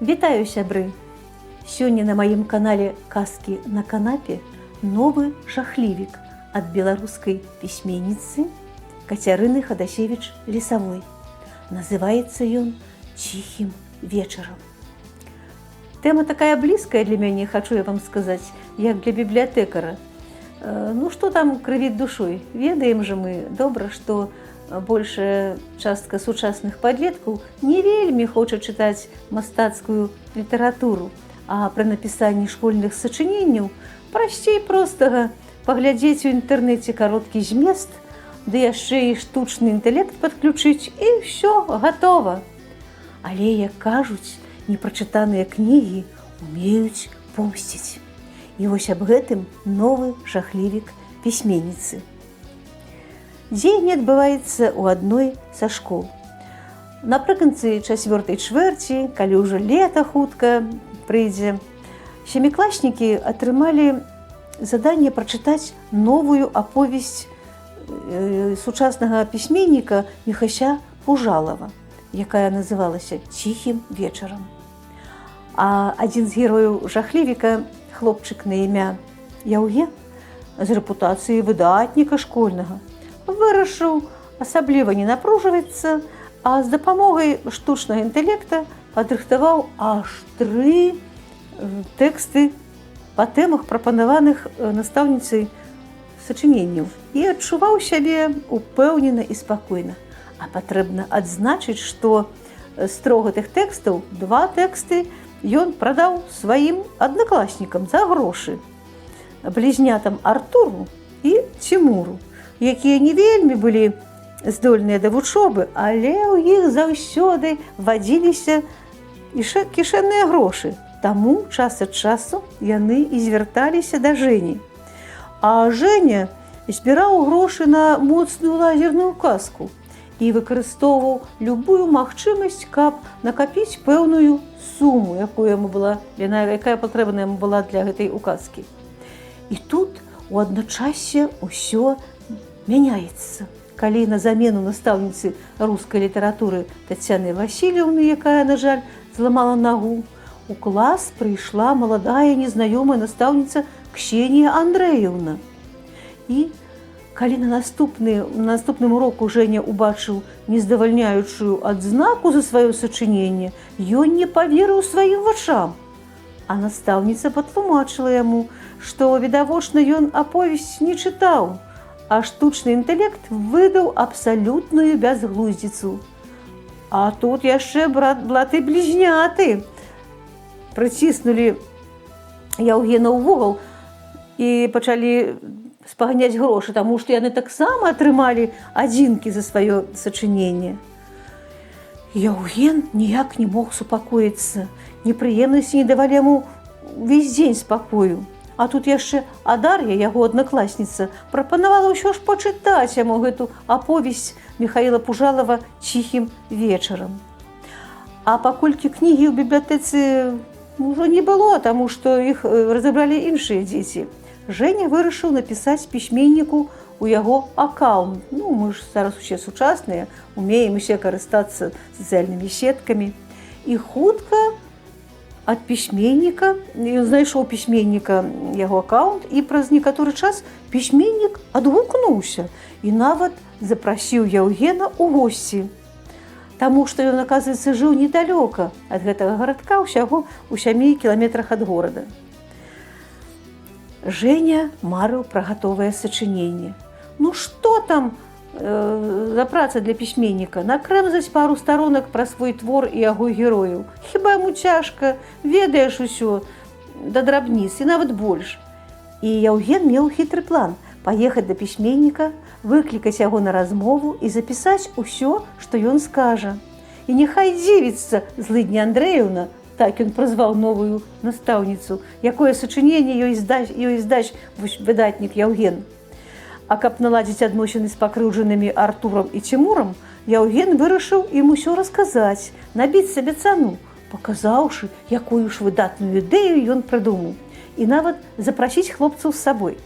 Вітаю, сябры! Сёння на маім канале «Казкі на канапе» новы жахлівік ад беларускай пісьменніцы Кацярыны Хадасевіч-Лісавой. Называецца ён «Ціхім вечарам». Тэма такая блізкая для мяне, хачу я вам сказаць, як для бібліятэкара. Ну, што там крывіць душой? Ведаем жа мы добра, што большая частка сучасных падлеткаў не вельмі хоча чытаць мастацкую літаратуру, а пры напісанні школьных сачыненняў прасцей простага паглядзець у інтэрнэце кароткі змест, ды яшчэ і штучны інтэлект падключыць, і ўсё, гатова. Але, як кажуць, непрачытаныя кнігі умеюць помсціць. І вось аб гэтым новы жахлівік пісьменніцы. Дзеянне адбываецца ў адной са школ. Напрыканцы 4-й чвэрці, калі ўжо лета хутка прыйдзе, сямікласнікі атрымалі заданне прачытаць новую аповесць сучаснага пісьменніка Міхася Пужалава, якая называлася «Ціхім вечарам». А адзін з герояў жахлівіка, хлопчык на імя Яўген, з рэпутацыяй выдатніка школьнага, вырашыў асабліва не напружвацца, а з дапамогай штучнага інтэлекта падрыхтаваў аж 3 тэксты па тэмах, прапанаваных настаўніцай сачыненняў, і адчуваў сябе упэўнена і спакойна. А патрэбна адзначыць, што з 3 гэтых тэкстаў 2 тэксты ён прадаў сваім аднакласнікам за грошы, блізнятам Артуру і Цімуру, якія не вельмі былі здольныя да вучобы, але ў іх заўсёды вадзіліся кішэнныя грошы. Таму час ад часу яны і звярталіся да Жэні. А Жэня збіраў грошы на моцную лазерную каску і выкарыстоўваў любую магчымасць, каб накапіць пэўную суму, якая патрэбная яму была для гэтай указкі. І тут у адначасе ўсё мяняецца. Калі на замену настаўніцы рускай літаратуры Таццяны Васільеўны, якая, на жаль, зламала нагу, у клас прыйшла маладая незнаёмая настаўніца Ксенія Андрэеўна. І калі на наступным уроку Жэня убачыў нездавальняючую адзнаку за сваё сачыненне, ён не паверыў сваім вачам. А настаўніца патлумачыла яму, што, відавочна, ён аповесць не чытаў, а штучны інтэлект выдаў абсалютную бязглуздзіцу. А тут яшчэ браты-блізняты прыціснулі Яўгена ў вугал і пачалі спаганяць грошы, таму што яны таксама атрымалі адзінкі за сваё сачыненне. Яўген ніяк не мог супакоіцца. Непрыемнасці не давалі яму ўвесь дзень спакою. А тут яшчэ Адар'я, яго аднакласніца, прапанавала ўсё ж пачытаць яму гэту аповесць Міхаіла Пужалава «Ціхім вечарам». А паколькі кнігі ў бібліятэцы ўжо не было, таму што іх разабралі іншыя дзеці, Жэня вырашыў напісаць пісьменніку у яго аккаунт. Ну, мы ж зараз усе сучасныя, умеем усе карыстацца сацыяльнымі сеткамі. І хутка ад пісьменніка, ён знайшоў пісьменніка яго аккаунт, і праз некаторы час пісьменнік адгукнуўся і нават запрасіў Яўгена ў госці. Таму што ён, аказваецца, жыў недалёка ад гэтага гарадка, ўсяго ў 7 кіламетрах ад горада. Жэня марыў пра гатовае сачыненне. Ну што там за праца для пісьменніка? Накрэмзаць пару старонак пра свой твор і яго герояў. Хіба яму цяжка, ведаеш усё да драбніц і нават больш. І Яўген меў хітры план паехаць да пісьменніка, выклікаць яго на размову і запісаць усё, што ён скажа. І няхай дзівіцца злыдня Андрэеўна, так ён празваў новую настаўніцу, якое сачыненне ёй здаць выдатнік Яўген. А каб наладзіць адносіны з пакрыўджанымі Артурам і Цімурам, Яўген вырашыў ім усё расказаць, набіць сабе цану, паказаўшы, якую ж выдатную ідэю ён прыдумаў, і нават запрасіць хлопцаў з сабой.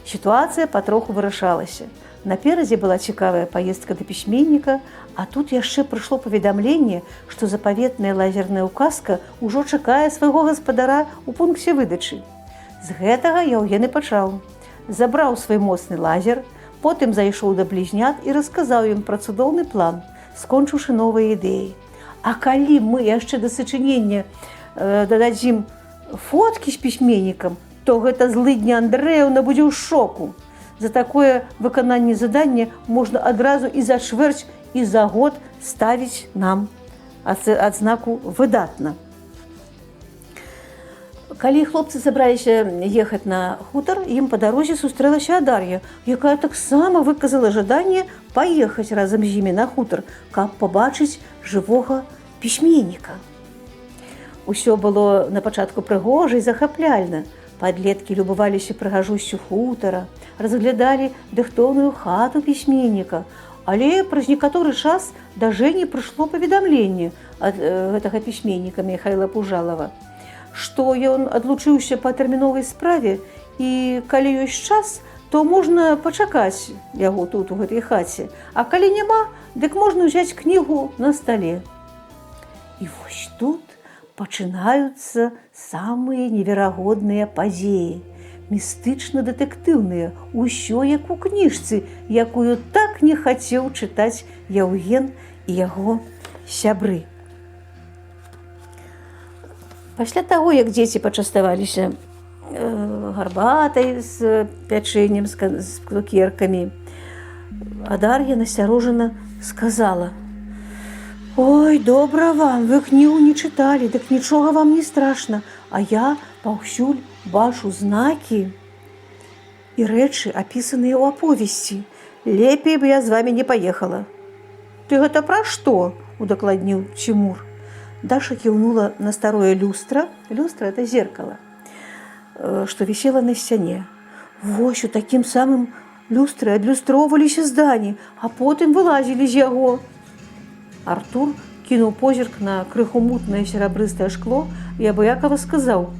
Сітуацыя патроху вырашалася. Наперадзе была цікавая паездка да пісьменніка, а тут яшчэ прыйшло паведамленне, што запаветная лазерная ўказка ўжо чакае свайго гаспадара ў пункце выдачы. З гэтага Яўген і пачаў. Забраў свой моцны лазер, потым зайшоў да блізнят і расказаў ім пра цудоўны план, скончыўшы новыя ідэі. А калі мы яшчэ да сачынення дададзім фоткі з пісьменнікам, то гэта злыдня Андрэўна будзе ў шоку. За такое выкананне задання можна адразу і за чвэрць, і за год ставіць нам адзнаку «выдатна». Калі хлопцы забраліся ехаць на хутар, ім па дарозе сустрэлася Дар'я, якая таксама выказала жаданне паехаць разам з імі на хутар, каб пабачыць жывога пісьменніка. Усё было на пачатку прыгожа і захапляльна. Падлеткі любаваліся прыгажосцю хутара, разглядалі дыхтоўную хату пісьменніка, але праз некаторы час да Жэні прыйшло паведамленне ад гэтага пісьменніка Міхайла Пужалава, што ён адлучыўся па тэрміновай справе і калі ёсць час, то можна пачакаць яго тут, у гэтай хаце, а калі няма, дык можна ўзяць кнігу на стале. І вось тут пачынаюцца самыя неверагодныя падзеі, містычна-дэтэктыўныя, усё як у кніжцы, якую так не хацеў чытаць Яўген і яго сябры. Пасля таго, як дзеці пачаставаліся гарбатай з пячэннем, з цукеркамі, Дар'я насцярожана сказала: «Ой, добра вам, вы кнігу не чыталі, дык нічога вам не страшна, а я паўсюль бачу знакі і рэчы, апісаныя ў аповесці. Лепей бы я з вамі не паехала». «Ты гэта пра што?» – удакладніў Цімур. Даша кіўнула на старое люстра. Люстра – это зеркало, што вісела на сцяне. Вось у такім самым люстры адлюстроўваліся здані, а потым вылазілі з яго. Артур кінуў позірк на крыху мутнае серабрыстае шкло і абыякава сказаў: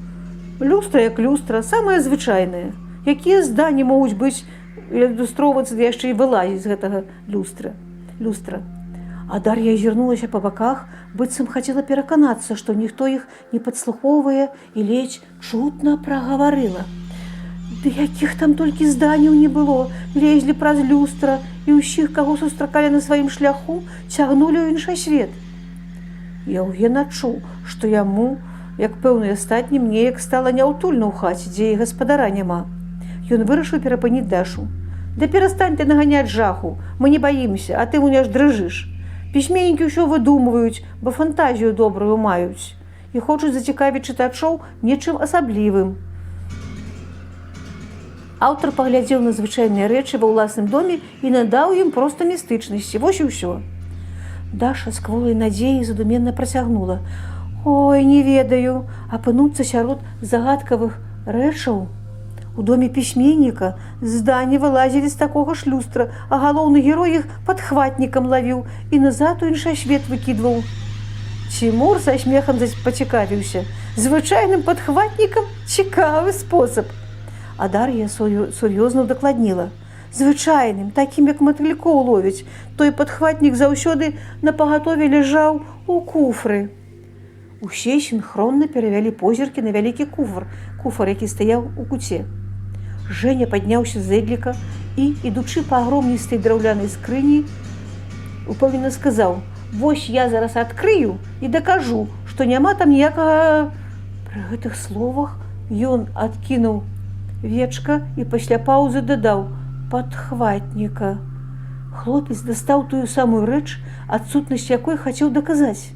«Люстра як люстра, самая звычайная. Якія здані могуць быць і адлюстроўвацца, да яшчэ і вылазіць з гэтага люстра». А Дар'я азірнулася па баках, быццам хацела пераканацца, што ніхто іх не падслухоўвае, і ледзь чутна прагаварыла: «Ды якіх там толькі зданяў не было, лезлі праз люстра, і ўсіх, каго сустракалі на сваім шляху, цягнулі ў іншы свет». Яўген адчуў, што яму, як пэўна астатнім, неяк стала няўтульна ў хаце, дзе і гаспадара няма. Ён вырашыў перапыніць Дашу. «Да перастань ты наганяць жаху, мы не баімся, а ты мне аж дрыжыш. Пісьменнікі ўсё выдумваюць, бо фантазію добрую маюць і хочуць зацікавіць чытачоў нечым асаблівым». Аўтар паглядзеў на звычайныя рэчы ва ўласным доме і надаў ім проста містычнасці. Вось і ўсё. Даша з кволай надзеяй задуменна працягнула: «Ой, не ведаю, апынуцца сярод загадкавых рэчаў. У доме пісьменніка здані вылазілі з такога ж люстра, а галоўны герой іх падхватнікам лавіў і назад у іншы свет выкідваў». Цімур са смехам пацікавіўся: «Звычайным падхватнікам цікавы спосаб». А Дар'я сур'ёзна ўдакладніла: «Звычайным, такім, як матылькоў ловіць. Той падхватнік заўсёды напагатове ляжаў у куфры». Усе сінхронна перавялі позіркі на вялікі куфар, які стаяў у куце. Жэня падняўся з зэдліка і, ідучы па агромністай драўлянай скрыні, упэўнена сказаў: «Вось я зараз адкрыю і дакажу, што няма там ніякага...» Пры гэтых словах ён адкінуў вечка і пасля паўзы дадаў: «падхватніка». Хлопец дастаў тую самую рэч, адсутнасць якой хацеў даказаць.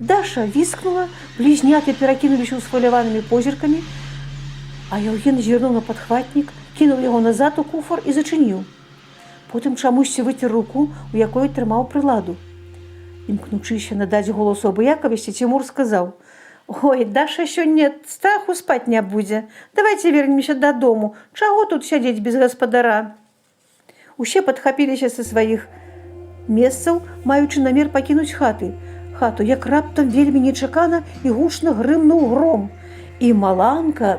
Даша віскнула, блізняты перакінуліся ўсхваляванымі позіркамі, а Яўген зірнуў на падхватнік, кінуў яго назад у куфар і зачыніў. Потым чамусьці выцер руку, у якой трымаў прыладу. Імкнучыся надаць голасу абыякавасці, Цімур сказаў: «Ой, Даша сёння страху спаць не будзе. Давайце вернемся дадому. Чаго тут сядзець без гаспадара?» Усе падхапіліся са сваіх месцаў, маючы намер пакінуць хату, як раптам вельмі нечакана і гучна грымнуў гром. І маланка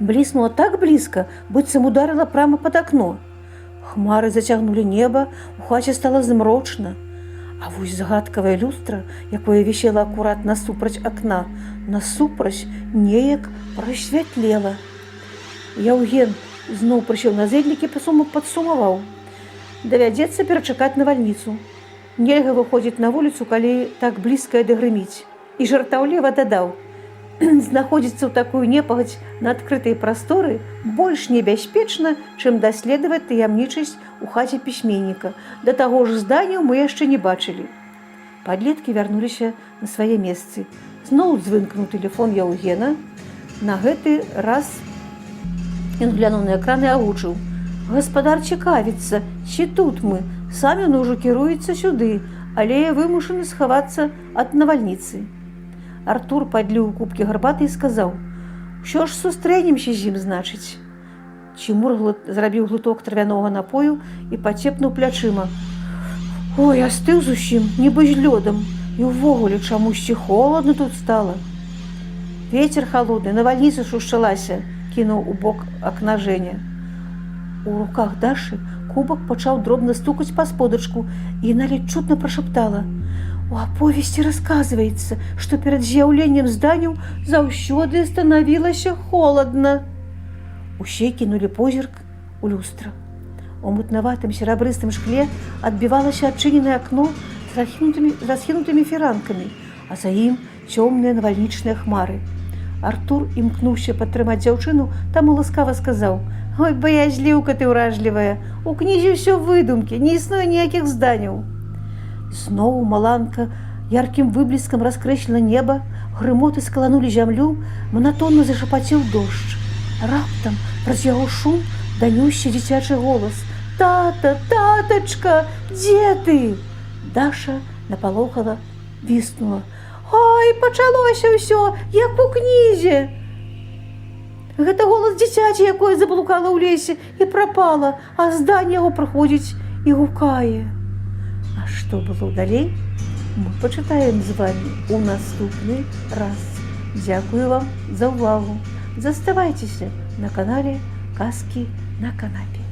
бліснула так блізка, быццам ударыла прама пад акно. Хмары зацягнулі неба, у хаце стала змрочна. А вось загадкавая люстра, якое вісела акурат насупраць акна, насупраць неяк прасвятлела. Яўген зноў прыйшоў на зэдлікі, падсумаваў: давядзецца перачакаць навальніцу. Нельга выходзіць на вуліцу, калі так блізка дагрыміць. І жартаўліва дадаў: знаходзіцца ў такую непагадзь на адкрытай прасторы больш небяспечна, чым даследаваць таямнічасць у хаце пісьменніка. Да таго ж зданняў мы яшчэ не бачылі. Падлеткі вярнуліся на свае месцы. Зноў звынкнуў тэлефон Яўгена. На гэты раз ён глянуў на экран і агучыў: гаспадар цікавіцца, ці тут мы. Самі ён ужо кіруецца сюды, але вымушаны схавацца ад навальніцы. Артур падліў кубкі гарбаты і сказаў: «Що ж сустрэнемся з ім, значыць?» Цімур зрабіў глыток травянога напою і пацепнуў плячыма. «Ой, астыў зусім, нібы з лёдам, і ўвогуле чамусьці холадна тут стала». «Вецер халодны, навальніца шушчалася», – кінуў у бок акна Жэня. У руках Дашы кубак пачаў дробна стукаць па сподачку, і яна ледзь чутна прашаптала: «У аповесці расказваецца, што перад з'яўленнем зданняў заўсёды станавілася холадна». Усе кінулі позірк у люстра. У мутнаватым серабрыстым шкле адбівалася адчыненае акно з расхінутымі фіранкамі, а за ім цёмныя навальнічныя хмары. Артур імкнуўся падтрымаць дзяўчыну, таму ласкава сказаў: «Ой, баязліўка ты ўражлівая, у кнізе ўсё выдумкі, не існуе ніякіх зданняў». Зноў маланка яркім выбліскам раскрэсліла неба, грымоты скаланулі зямлю, манатонна зашапацеў дождж. Раптам праз яго шум данёсся дзіцячы голас: «Тата, татачка, дзе ты?» Даша напалохала віснула: «Ай, пачалося ўсё, як у кнізе!» Гэта голас дзіцяці, якое заблукала ў лесе і прапала, а зданне яго прыходзіць і гукае. А што было далей, мы пачытаем з вами у наступны раз. Дзякую вам за ўвагу. Заставайцеся на канале «Казкі на канапе».